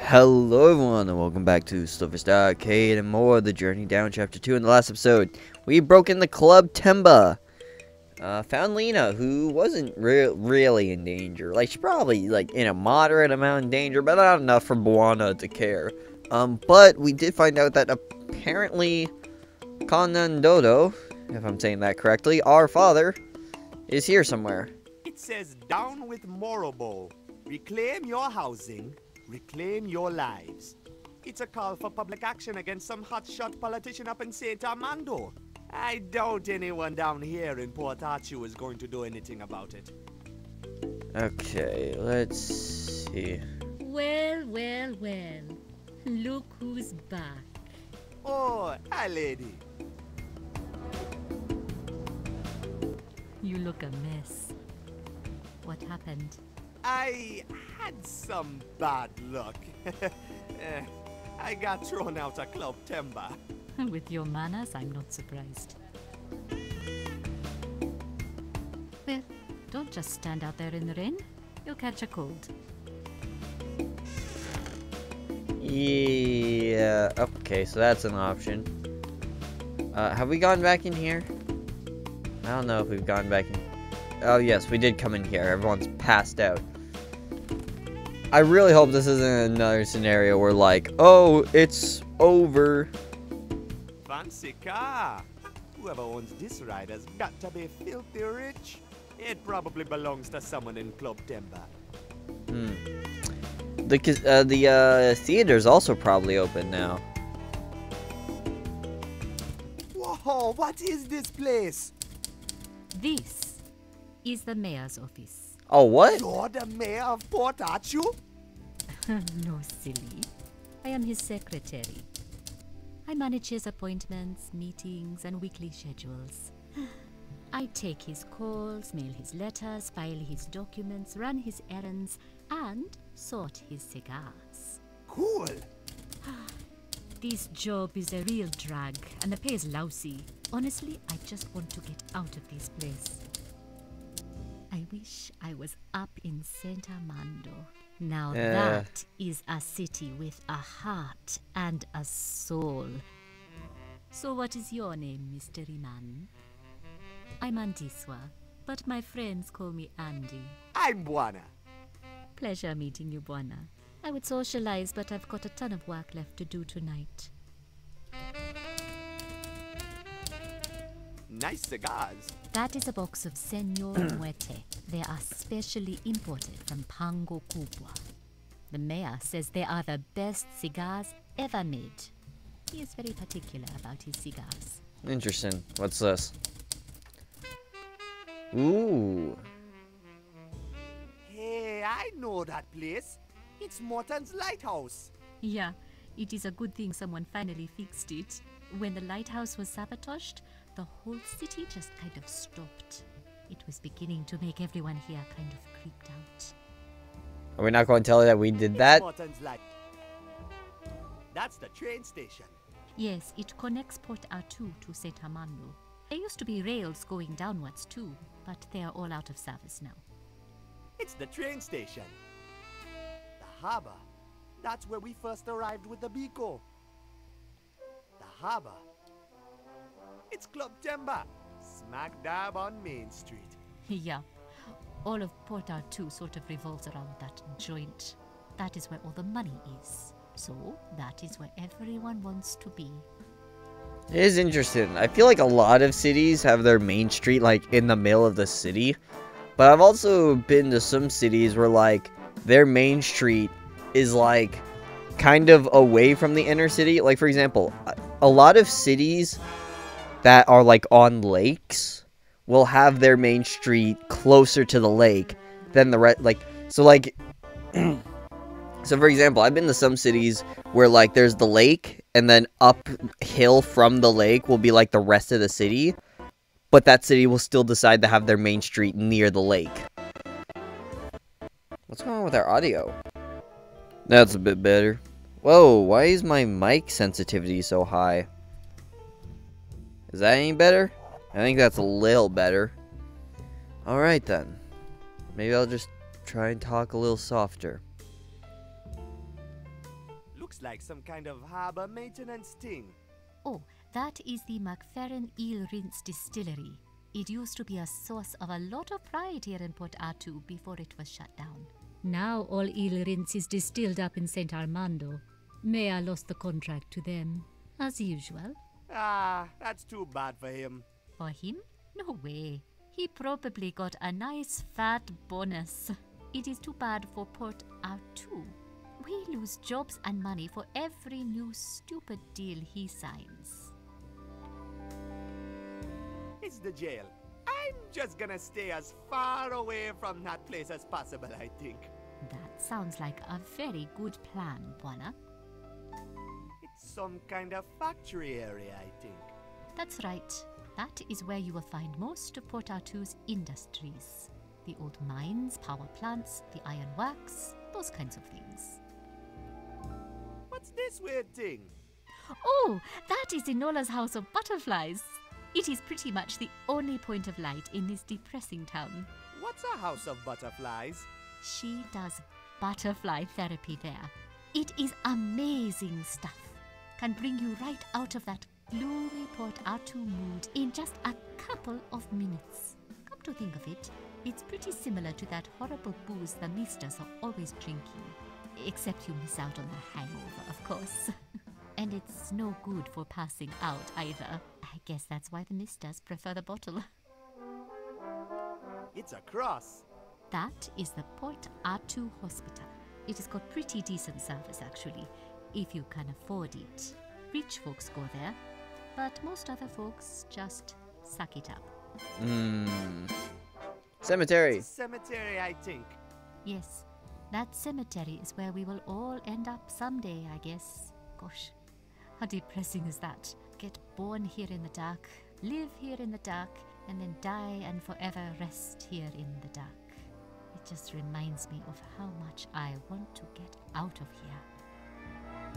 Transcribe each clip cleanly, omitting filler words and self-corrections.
Hello everyone and welcome back to SliverStar Arcade and more The Journey Down Chapter 2. In the last episode, we broke into Club Temba. Found Lina, who wasn't really in danger. Like, she's probably, in a moderate amount of danger, but not enough for Buana to care. But we did find out that apparently Kaonandodo, if I'm saying that correctly, our father, is here somewhere. It says, down with Morobo. Reclaim your housing. Reclaim your lives. It's a call for public action against some hotshot politician up in St. Armando. I doubt anyone down here in Port Artue is going to do anything about it. Okay, let's see. Well. Look who's back. Oh, hi, lady. You look a mess. What happened? I had some bad luck. I got thrown out of Club Temba. With your manners, I'm not surprised. Well, don't just stand out there in the rain. You'll catch a cold. Yeah, okay, so that's an option. Have we gone back in here? I don't know if we've gone back in. Oh, yes, we did come in here. Everyone's passed out. I really hope this isn't another scenario where, oh, it's over. Fancy car. Whoever owns this ride has got to be filthy rich. It probably belongs to someone in Club Temba. The theater's also probably open now. Whoa, what is this place? This is the mayor's office. Oh, what? You're the mayor of Port Artue? No, silly. I am his secretary. I manage his appointments, meetings, and weekly schedules. I take his calls, mail his letters, file his documents, run his errands, and sort his cigars. Cool. This job is a real drag, and the pay is lousy. Honestly, I just want to get out of this place. I wish I was up in St. Armando. Now that is a city with a heart and a soul. So what is your name, mystery man? I'm Andiswa, but my friends call me Andy. I'm Buana. Pleasure meeting you, Buana. I would socialize, but I've got a ton of work left to do tonight. Nice cigars. That is a box of Senor Muerte. They are specially imported from Pango Kubwa. The mayor says they are the best cigars ever made. He is very particular about his cigars. Interesting. What's this? Ooh. Hey, I know that place. It's Morton's Lighthouse. Yeah, it is a good thing someone finally fixed it. When the lighthouse was sabotaged, the whole city just kind of stopped. It was beginning to make everyone here kind of creeped out. Are we not going to tell her that we did that? Morton's Light. That's the train station. Yes, it connects Port Artue to St. Armando. There used to be rails going downwards too, but they are all out of service now. It's the train station. The harbor. That's where we first arrived with the Biko. The harbor. It's Club Temba, smack dab on Main Street. Yeah, all of Port Artue sort of revolves around that joint. That is where all the money is. So, that is where everyone wants to be. It is interesting. I feel like a lot of cities have their main street, in the middle of the city. But I've also been to some cities where, their main street is, kind of away from the inner city. Like, for example, a lot of cities that are, on lakes will have their main street closer to the lake than the rest. So, for example, I've been to some cities where, there's the lake, and then uphill from the lake will be, the rest of the city. But that city will still decide to have their main street near the lake. What's going on with our audio? That's a bit better. Whoa, why is my mic sensitivity so high? Is that any better? I think that's a little better. Alright then. Maybe I'll just try and talk a little softer. looks like some kind of harbor maintenance thing. Oh, that is the McFerrin Eel Rinse Distillery. It used to be a source of a lot of pride here in Port Artue before it was shut down. Now all eel rinse is distilled up in St. Armando. Maya lost the contract to them, as usual. Ah, that's too bad for him. For him? No way. He probably got a nice fat bonus. It is too bad for Port Artue. We lose jobs and money for every new stupid deal he signs. It's the jail. I'm just gonna stay as far away from that place as possible, I think. That sounds like a very good plan, Buana. It's some kind of factory area, I think. That's right. That is where you will find most of Port Artue's industries. The old mines, power plants, the iron works, those kinds of things. What's this weird thing? Oh, that is Enola's House of Butterflies. It is pretty much the only point of light in this depressing town. What's a house of butterflies? She does butterfly therapy there. It is amazing stuff. Can bring you right out of that gloomy Port Artue mood in just a couple of minutes. Come to think of it, it's pretty similar to that horrible booze the Mistas are always drinking. Except you miss out on the hangover, of course. And it's no good for passing out either. I guess that's why the Mistas prefer the bottle. It's a cross. That is the Port Artue Hospital. It has got pretty decent service, actually, if you can afford it. Rich folks go there, but most other folks just suck it up. Cemetery. It's a cemetery, I think. Yes, that cemetery is where we will all end up someday, I guess. Gosh, how depressing is that? Get born here in the dark, live here in the dark, and then die and forever rest here in the dark. It just reminds me of how much I want to get out of here.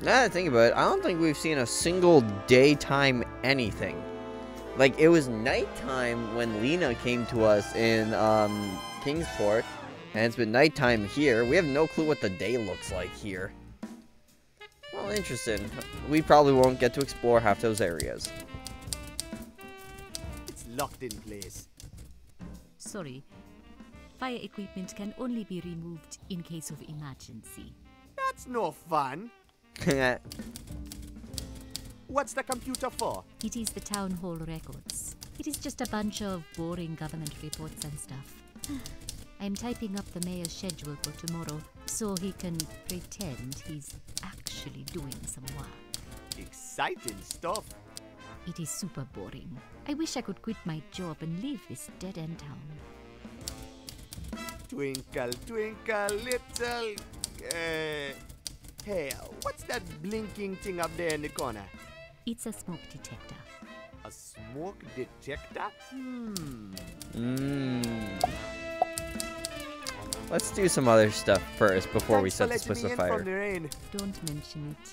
Now that I think about it, I don't think we've seen a single daytime anything. Like, it was nighttime when Lina came to us in Kingsport, and it's been nighttime here. We have no clue what the day looks like here. Well, interesting. We probably won't get to explore half those areas. It's locked in place. Sorry, fire equipment can only be removed in case of emergency. That's no fun. What's the computer for? It is the town hall records. It is just a bunch of boring government reports and stuff. I'm typing up the mayor's schedule for tomorrow so he can pretend he's actually doing some work. Exciting stuff. It is super boring. I wish I could quit my job and leave this dead-end town. Twinkle, twinkle, little... Hey, what's that blinking thing up there in the corner? It's a smoke detector. A smoke detector? Let's do some other stuff first before we set Thanks this for place letting on me in from fire. the rain. Don't mention it.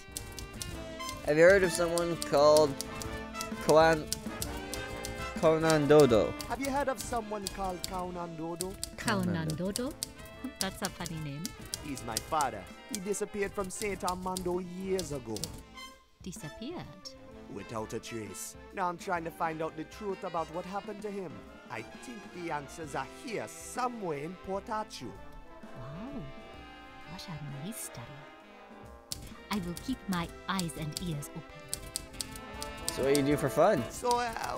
Have you heard of someone called Kaonandodo? Have you heard of someone called Kaonandodo? Kaonandodo? That's a funny name. He's my father. He disappeared from St. Armando years ago. Disappeared. Without a trace. Now I'm trying to find out the truth about what happened to him. I think the answers are here somewhere in Port Artue. Wow, what a mystery. I will keep my eyes and ears open. So what do you do for fun? So,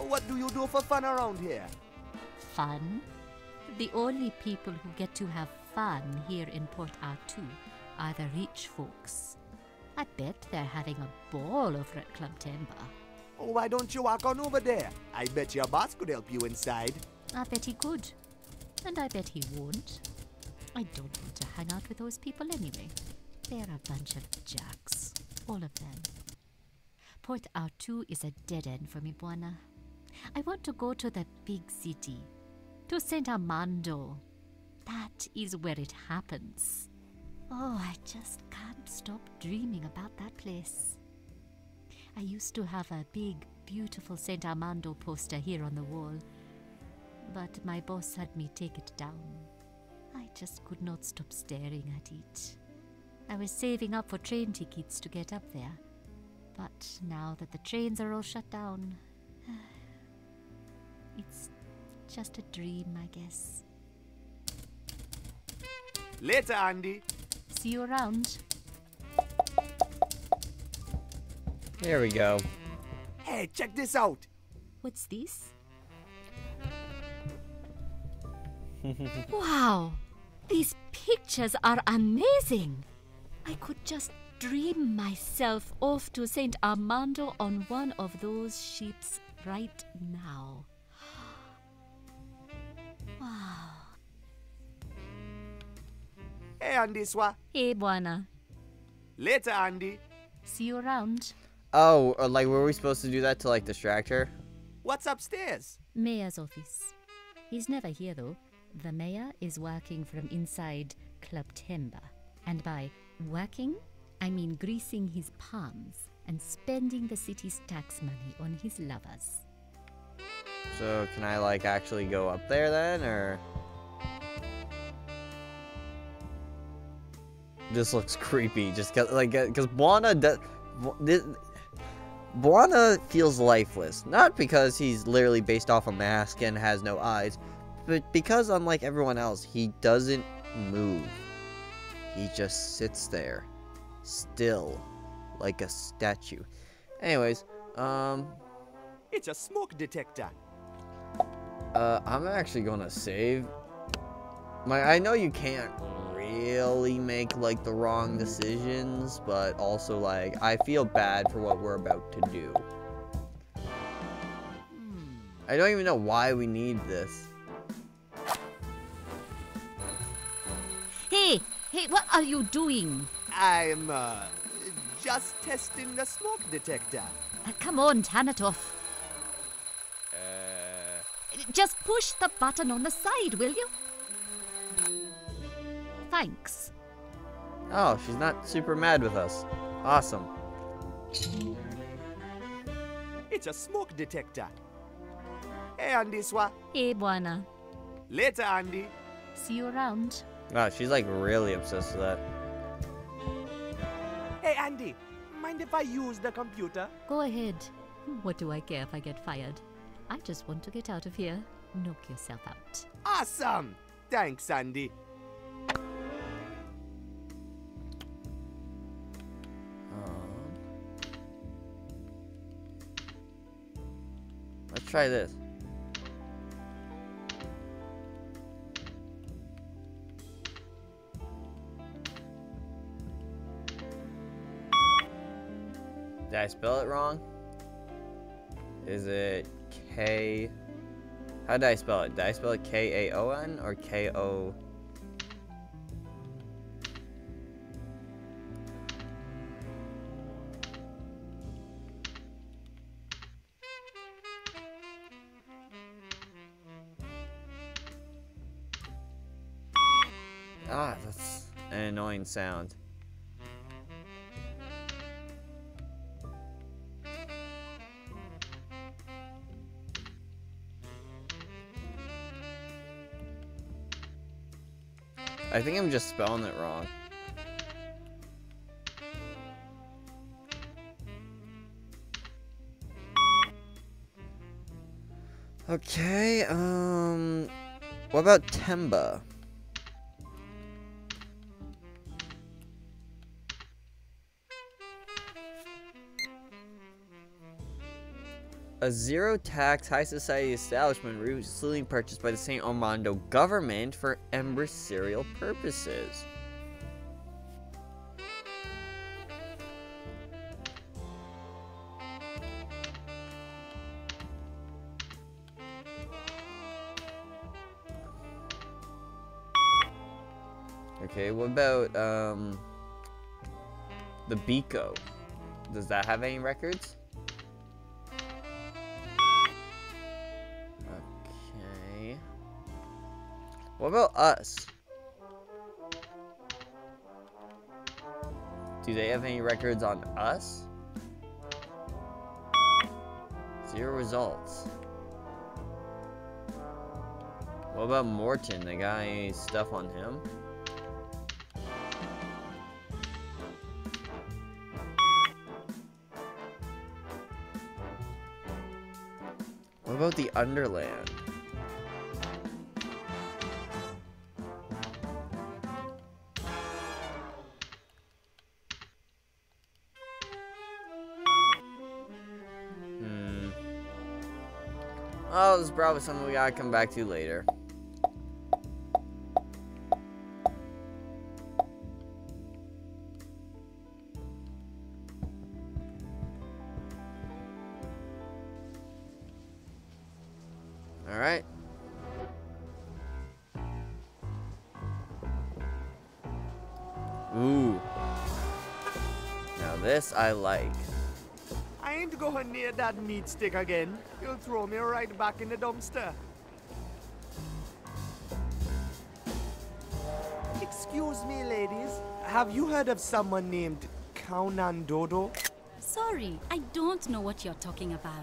what do you do for fun around here? Fun? The only people who get to have fun here in Port Artue are the rich folks. I bet they're having a ball over at Club Timber. Oh, why don't you walk on over there? I bet your boss could help you inside. I bet he could. And I bet he won't. I don't want to hang out with those people anyway. They're a bunch of jacks. All of them. Port Artue is a dead end for me, Buana. I want to go to the big city. To St. Armando. That is where it happens. Oh, I just can't stop dreaming about that place. I used to have a big, beautiful St. Armando poster here on the wall, but my boss had me take it down. I just could not stop staring at it. I was saving up for train tickets to get up there. But now that the trains are all shut down, it's just a dream, I guess. Later, Andy. See you around. There we go. Hey, check this out. What's this? Wow! These pictures are amazing! I could just dream myself off to St. Armando on one of those ships right now. Wow. Hey, Andy Swa. Hey, Buana. Later, Andy. See you around. Oh, like, were we supposed to do that to, like, distract her? What's upstairs? Mayor's office. He's never here, though. The mayor is working from inside Club Timber. And by working, I mean greasing his palms and spending the city's tax money on his lovers. So, can I, like, actually go up there then, or? This looks creepy, just cause Buana Buana feels lifeless. Not because he's literally based off a mask and has no eyes, but because, unlike everyone else, he doesn't move. He just sits there, still, like a statue. Anyways, It's a smoke detector. I'm actually gonna save. I know you can't really make, like, the wrong decisions, but also, like, I feel bad for what we're about to do. I don't even know why we need this. Hey! Hey, what are you doing? I'm, just testing the smoke detector. Come on, turn it off. Just push the button on the side, will you? Thanks. Oh, she's not super mad with us. Awesome. It's a smoke detector. Hey, Andy Swa. Hey, Buana. Later, Andy. See you around. Wow, she's, like, really obsessed with that. Hey, Andy. Mind if I use the computer? Go ahead. What do I care if I get fired? I just want to get out of here. Knock yourself out. Awesome. Thanks, Andy. Let's try this. Did I spell it wrong? Is it K? How did I spell it? Did I spell it K-A-O-N or K-O? Ah, that's an annoying sound. I think I'm just spelling it wrong. Okay, what about Temba? A zero-tax high society establishment recently purchased by the St. Armando government for empresarial purposes. Okay, what about, the Biko? Does that have any records? Okay. What about us? Do they have any records on us? 0 results. What about Morton? They got any stuff on him? What about the Underland? Oh, this is probably something we gotta come back to later. Alright. Ooh. Now this I like. I ain't going near that meat stick again. You'll throw me right back in the dumpster. Excuse me, ladies. Have you heard of someone named Kaonandodo? Sorry, I don't know what you're talking about.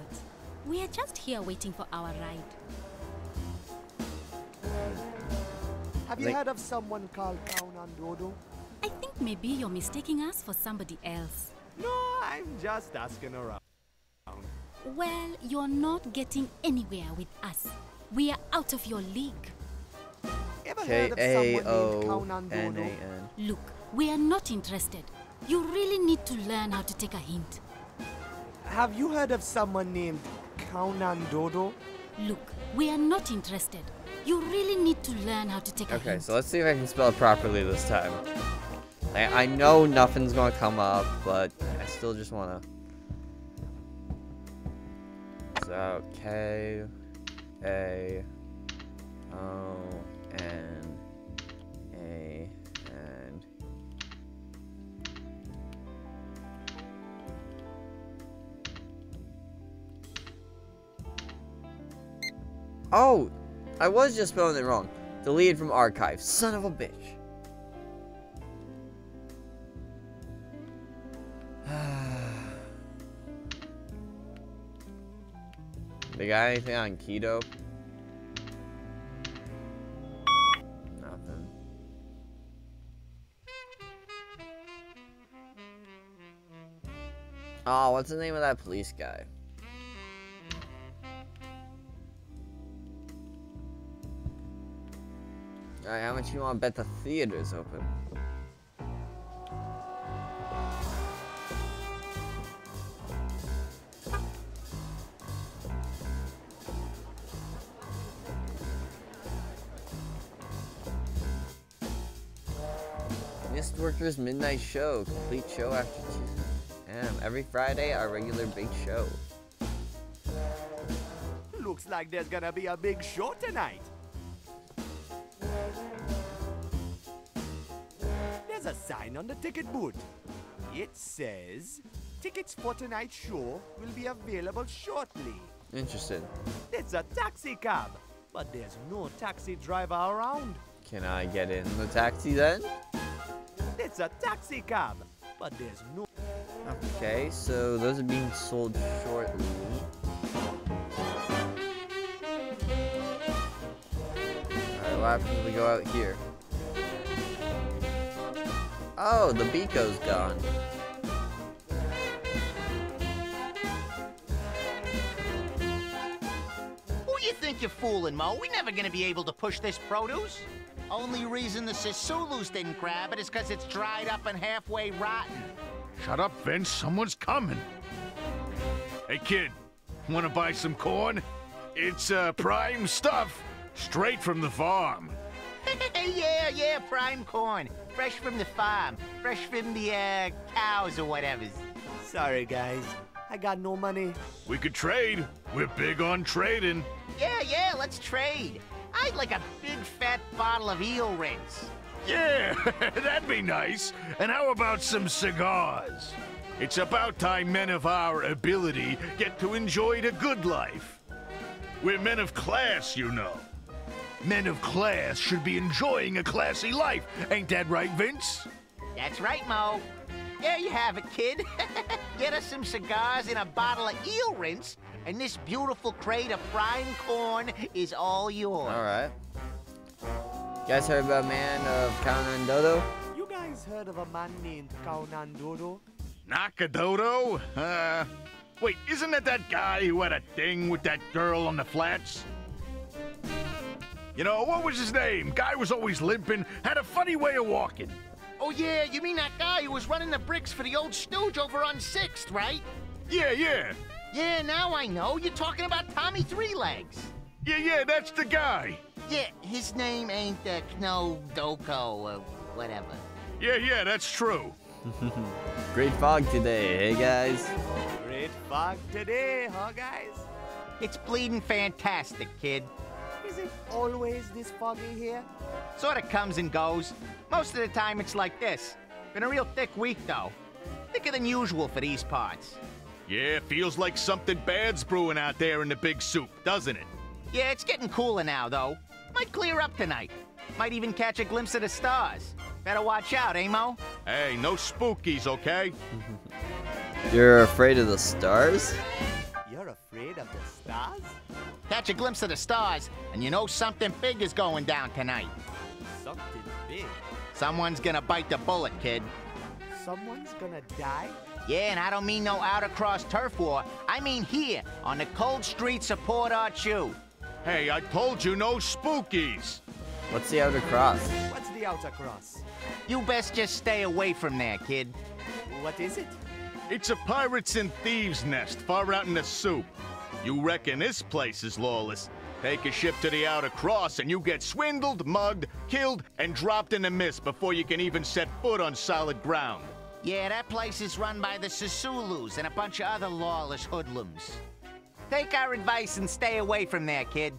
We are just here waiting for our ride. Have you heard of someone called Kaonandodo? I think maybe you're mistaking us for somebody else. No, I'm just asking around. Well, you're not getting anywhere with us. We are out of your league. Ever heard of someone named Kaonandodo? K-A-O-N-A-N. Look, we are not interested. You really need to learn how to take a hint. Have you heard of someone named Kaonandodo? Look, we are not interested. You really need to learn how to take a Okay, hint. so let's see if I can spell it properly this time. I know nothing's gonna come up, but I still just wanna. So K-A-O-N-A-N. Oh, I was just spelling it wrong. Deleted from archive. Son of a bitch. They got anything on keto? Nothing. Oh, what's the name of that police guy? Alright, how much you want to bet the theater's open? Mist Workers Midnight Show. Complete show after 2 p.m. Every Friday, our regular big show. Looks like there's gonna be a big show tonight. There's a sign on the ticket booth. It says, tickets for tonight's show will be available shortly. Interesting. It's a taxi cab, but there's no taxi driver around. Can I get in the taxi then? It's a taxi cab, but there's no... Okay, so those are being sold shortly. Alright, what happens if we go out here? Oh, the Beaco's gone. Who you think you're fooling, Mo? We're never gonna be able to push this produce. Only reason the Sisulus didn't grab it is because it's dried up and halfway rotten. Shut up, Vince. Someone's coming. Hey, kid. Want to buy some corn? It's, prime stuff. Straight from the farm. Yeah, prime corn. Fresh from the farm. Fresh from the, cows or whatever. Sorry, guys. I got no money. We could trade. We're big on trading. Yeah, let's trade. I'd like a big fat bottle of eel rinse. Yeah, that'd be nice. And how about some cigars? It's about time men of our ability get to enjoy the good life. We're men of class, you know. Men of class should be enjoying a classy life. Ain't that right, Vince? That's right, Mo. There you have it, kid. Get us some cigars and a bottle of eel rinse, and this beautiful crate of prime corn is all yours. Alright. You guys heard about man of Kaonandodo? You guys heard of a man named Kaonandodo? Nakadodo? Wait, isn't that guy who had a thing with that girl on the flats? You know, what was his name? Guy was always limping, had a funny way of walking. Oh yeah, you mean that guy who was running the bricks for the old stooge over on 6th, right? Yeah. Yeah, now I know. You're talking about Tommy Three Legs. Yeah, that's the guy. Yeah, his name ain't Kaonandodo or whatever. Yeah, that's true. Great fog today, hey guys? Great fog today, huh, guys? It's bleeding fantastic, kid. Is it always this foggy here? Sort of comes and goes. Most of the time it's like this. Been a real thick week, though. Thicker than usual for these parts. Yeah, feels like something bad's brewing out there in the big soup, doesn't it? Yeah, it's getting cooler now, though. Might clear up tonight. Might even catch a glimpse of the stars. Better watch out, eh, Mo? Hey, no spookies, okay? You're afraid of the stars? You're afraid of the stars? Catch a glimpse of the stars, and you know something big is going down tonight. Something big. Someone's gonna bite the bullet, kid. Someone's gonna die? Yeah, and I don't mean no out-across turf war. I mean here, on the cold streets of Port Artue. Hey, I told you no spookies. What's the outer cross? What's the outer cross? You best just stay away from there, kid. What is it? It's a pirates and thieves nest far out in the soup. You reckon this place is lawless? Take a ship to the outer cross and you get swindled, mugged, killed, and dropped in the mist before you can even set foot on solid ground. Yeah, that place is run by the Susulus and a bunch of other lawless hoodlums. Take our advice and stay away from there, kid.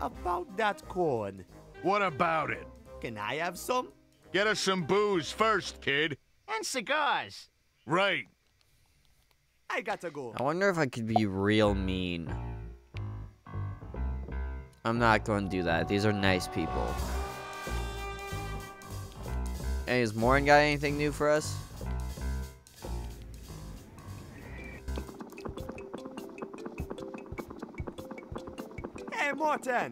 About that corn. What about it? Can I have some? Get us some booze first, kid. And cigars. Right. I gotta go. I wonder if I could be real mean. I'm not going to do that. These are nice people. Hey, has Morin got anything new for us? Hey, Morton!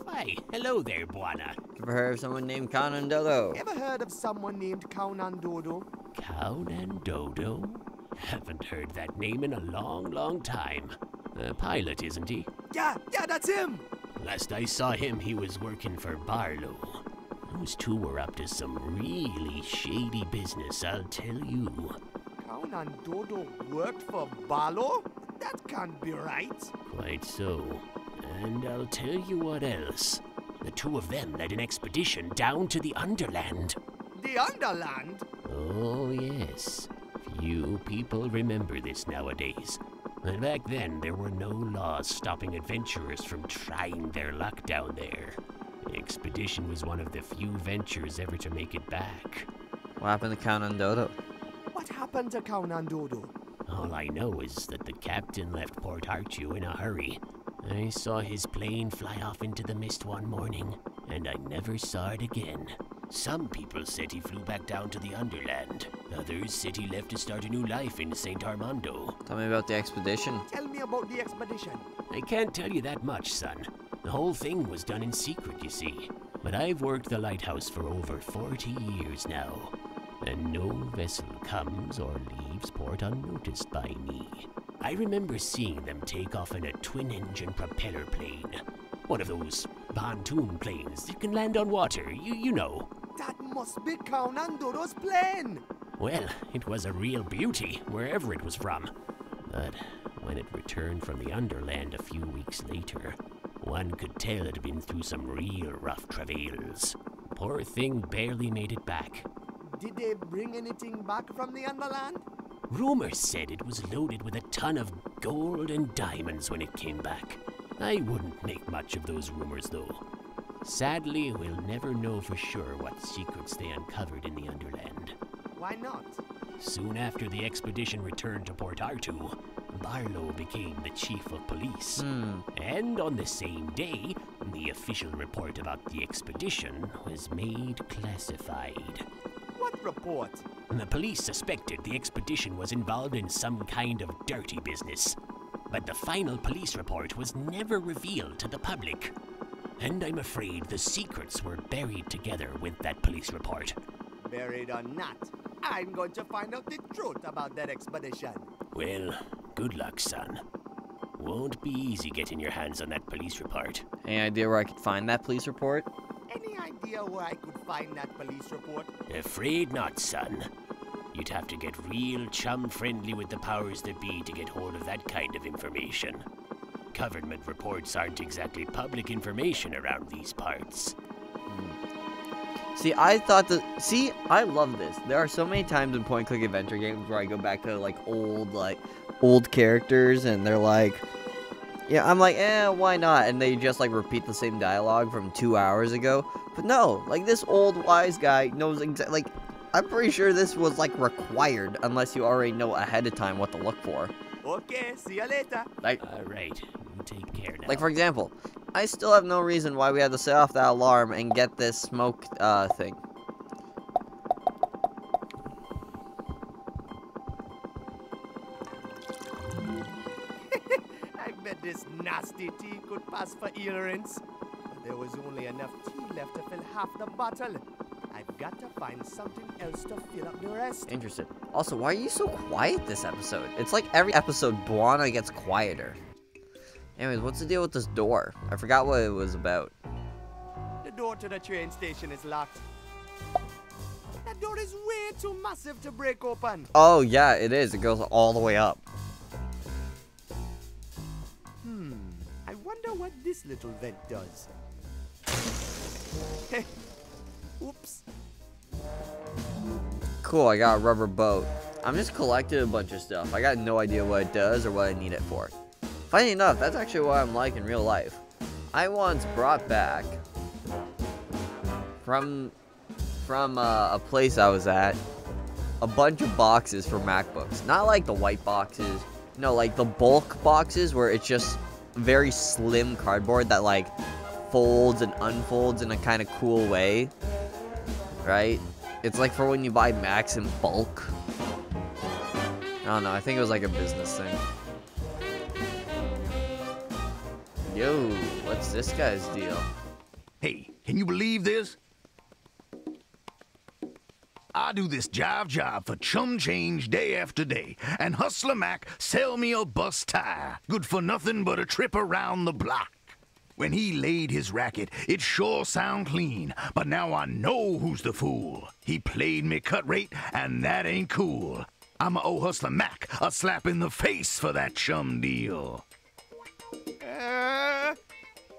Why, hello there, Buana. Ever heard of someone named Kaonandodo? Ever heard of someone named Kaonandodo? Kaonandodo? Haven't heard that name in a long, long time. A pilot, isn't he? Yeah, that's him! Last I saw him, he was working for Barlow. Those two were up to some really shady business, I'll tell you. Kaonandodo worked for Barlow? That can't be right. Quite so. And I'll tell you what else. The two of them led an expedition down to the Underland. The Underland? Oh, yes. Few people remember this nowadays. But back then, there were no laws stopping adventurers from trying their luck down there. The expedition was one of the few ventures ever to make it back. What happened to Kaonandodo? What happened to Kaonandodo? All I know is that the captain left Port Artue in a hurry. I saw his plane fly off into the mist one morning, and I never saw it again. Some people said he flew back down to the Underland. Others said he left to start a new life in St. Armando. Tell me about the expedition. Tell me about the expedition. I can't tell you that much, son. The whole thing was done in secret, you see. But I've worked the lighthouse for over 40 years now, and no vessel comes or leaves port unnoticed by me. I remember seeing them take off in a twin-engine propeller plane. One of those pontoon planes that can land on water, you know. That must be Kaonandodo's plane! Well, it was a real beauty, wherever it was from. But when it returned from the Underland a few weeks later, one could tell it had been through some real rough travails. Poor thing barely made it back. Did they bring anything back from the Underland? Rumors said it was loaded with a ton of gold and diamonds when it came back. I wouldn't make much of those rumors, though. Sadly, we'll never know for sure what secrets they uncovered in the Underland. Why not? Soon after the expedition returned to Port Artue, Barlow became the chief of police. And on the same day, the official report about the expedition was made classified. What report? The police suspected the expedition was involved in some kind of dirty business. But the final police report was never revealed to the public. And I'm afraid the secrets were buried together with that police report. Buried or not, I'm going to find out the truth about that expedition. Well, good luck, son. Won't be easy getting your hands on that police report. Any idea where I could find that police report? Any idea where I could find that police report? Afraid not, son. You'd have to get real chum-friendly with the powers that be to get hold of that kind of information. Government reports aren't exactly public information around these parts. See, I thought that. See, I love this. There are so many times in point-click adventure games where I go back to like old characters, and they're like, yeah, I'm like, why not? And they just like repeat the same dialogue from 2 hours ago. But no, like this old wise guy knows exactly. Like, I'm pretty sure this was like required, unless you already know ahead of time what to look for. Okay, see you later. Like, All right, you take care now. like for example, I still have no reason why we had to set off that alarm and get this smoke thing. I bet this nasty tea could pass for earrings. But there was only enough tea left to fill half the bottle. I've got to find something else to fill up the rest. Interesting. Also, why are you so quiet this episode? It's like every episode, Buana gets quieter. Anyways, what's the deal with this door? I forgot what it was about. The door to the train station is locked. That door is way too massive to break open. Oh, yeah, it is. It goes all the way up. I wonder what this little vent does. Hey, oops. Cool, I got a rubber boat. I'm just collecting a bunch of stuff. I got no idea what it does or what I need it for. Funny enough, that's actually what I'm like in real life. I once brought back from a place I was at a bunch of boxes for MacBooks. Not like the white boxes. No, like the bulk boxes where it's just very slim cardboard that like folds and unfolds in a kind of cool way. Right? It's like for when you buy Macs in bulk. I don't know, I think it was like a business thing. Yo, what's this guy's deal? Hey, can you believe this? I do this job for chum change day after day, and Hustler Mac sell me a bus tire, good for nothing but a trip around the block. When he laid his racket, it sure sound clean, but now I know who's the fool. He played me cut rate, and that ain't cool. I'ma owe Hustler Mac a slap in the face for that chum deal.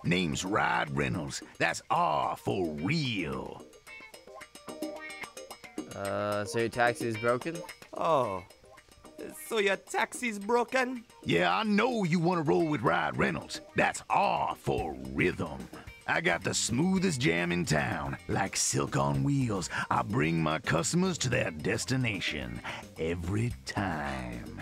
Name's Rod Reynolds. That's R for real. So your taxi is broken? Oh, so your taxi's broken? Yeah, I know you want to roll with Rod Reynolds. That's R for rhythm. I got the smoothest jam in town. Like silk on wheels, I bring my customers to their destination every time.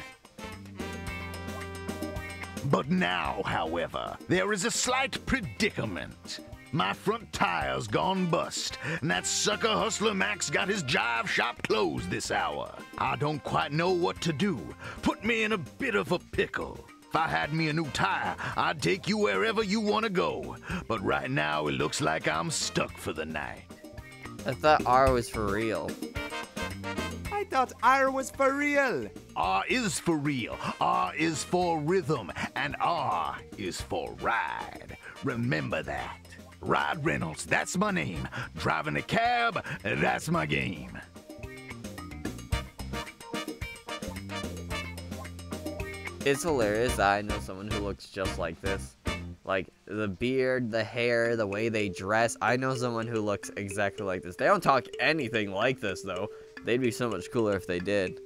But now, however, there is a slight predicament. My front tire's gone bust, and that sucker Hustler Max got his jive shop closed this hour. I don't quite know what to do. Put me in a bit of a pickle. If I had me a new tire, I'd take you wherever you want to go. But right now, it looks like I'm stuck for the night. I thought R was for real. I thought R was for real. R is for real, R is for rhythm, and R is for ride. Remember that. Rod Reynolds, that's my name. Driving a cab, that's my game. It's hilarious that I know someone who looks just like this. Like, the beard, the hair, the way they dress. I know someone who looks exactly like this. They don't talk anything like this, though. They'd be so much cooler if they did.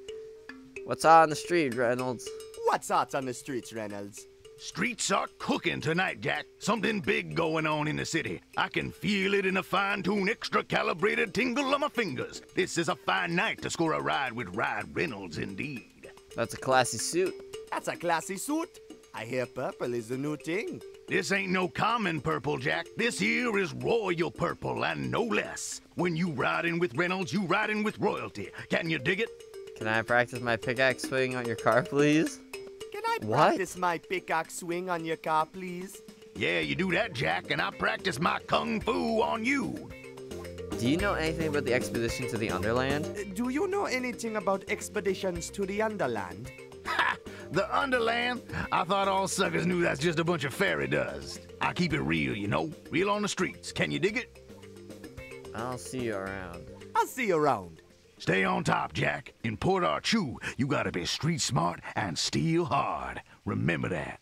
What's on the street, Reynolds? What's hot on the streets, Reynolds? Streets are cooking tonight, Jack. Something big going on in the city. I can feel it in a fine-tuned, extra-calibrated tingle of my fingers. This is a fine night to score a ride with Rod Reynolds, indeed. That's a classy suit. That's a classy suit. I hear purple is the new thing. This ain't no common purple, Jack. This here is royal purple, and no less. When you riding with Reynolds, you riding with royalty. Can you dig it? Can I practice my pickaxe swing on your car, please? Can I What? practice my pickaxe swing on your car, please? Yeah, you do that, Jack, and I practice my kung fu on you. Do you know anything about the expedition to the Underland? Do you know anything about expeditions to the Underland? Ha! The Underland? I thought all suckers knew that's just a bunch of fairy dust. I keep it real, you know? Real on the streets. Can you dig it? I'll see you around. I'll see you around. Stay on top, Jack. In Port Artue, you gotta be street smart and steal hard. Remember that.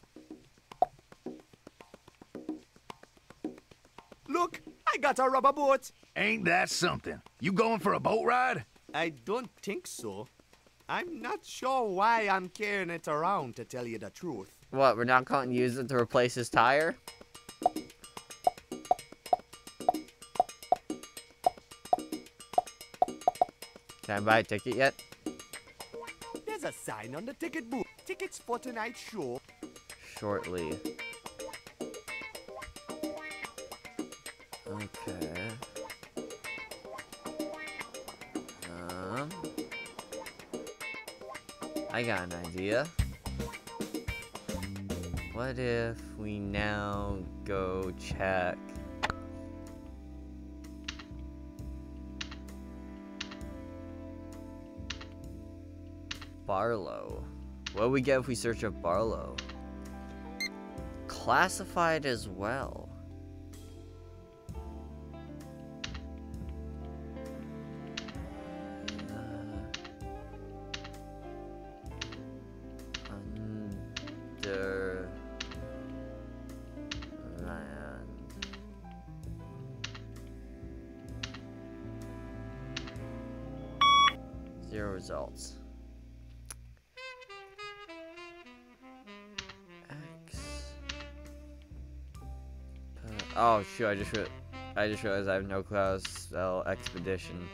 Look, I got a rubber boat. Ain't that something? You going for a boat ride? I don't think so. I'm not sure why I'm carrying it around, to tell you the truth. What, we're not going to use it to replace his tire? Can I buy a ticket yet? There's a sign on the ticket booth. Tickets for tonight's show. Shortly. Okay. I got an idea. What if we now go check Barlow? What do we get if we search up Barlow? Classified as well. Zero results. X. Oh shoot! I just realized I have no clue how to spell expedition.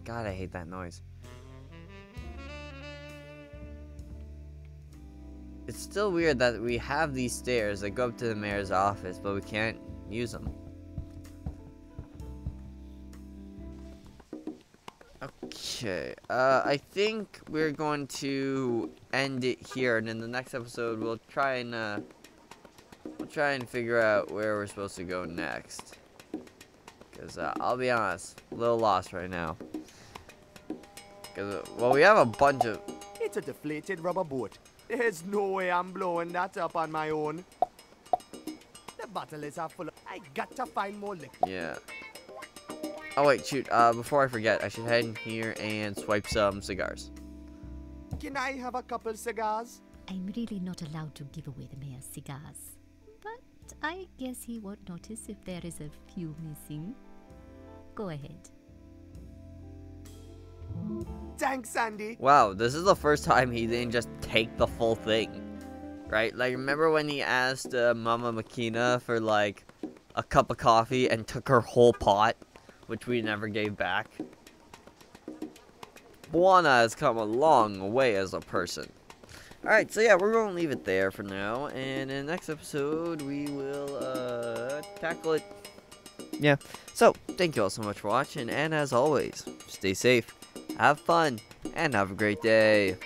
God, I hate that noise. It's still weird that we have these stairs that go up to the mayor's office, but we can't use them. Okay, I think we're going to end it here, and in the next episode we'll try and figure out where we're supposed to go next. Cause I'll be honest, a little lost right now. Cause well, we have a bunch of. It's a deflated rubber boat. There's no way I'm blowing that up on my own. The bottle is half full. I got to find more liquor. Yeah. Oh wait, shoot. Before I forget, I should head in here and swipe some cigars. Can I have a couple cigars? I'm really not allowed to give away the mayor's cigars. But I guess he won't notice if there is a few missing. Go ahead. Thanks, Sandy. Wow, this is the first time he didn't just take the full thing. Right? Like, remember when he asked Mama Makina for, like, a cup of coffee and took her whole pot? Which we never gave back. Buana has come a long way as a person. Alright, so yeah, we're going to leave it there for now. And in the next episode, we will tackle it. Yeah, so thank you all so much for watching. And as always, stay safe, have fun, and have a great day.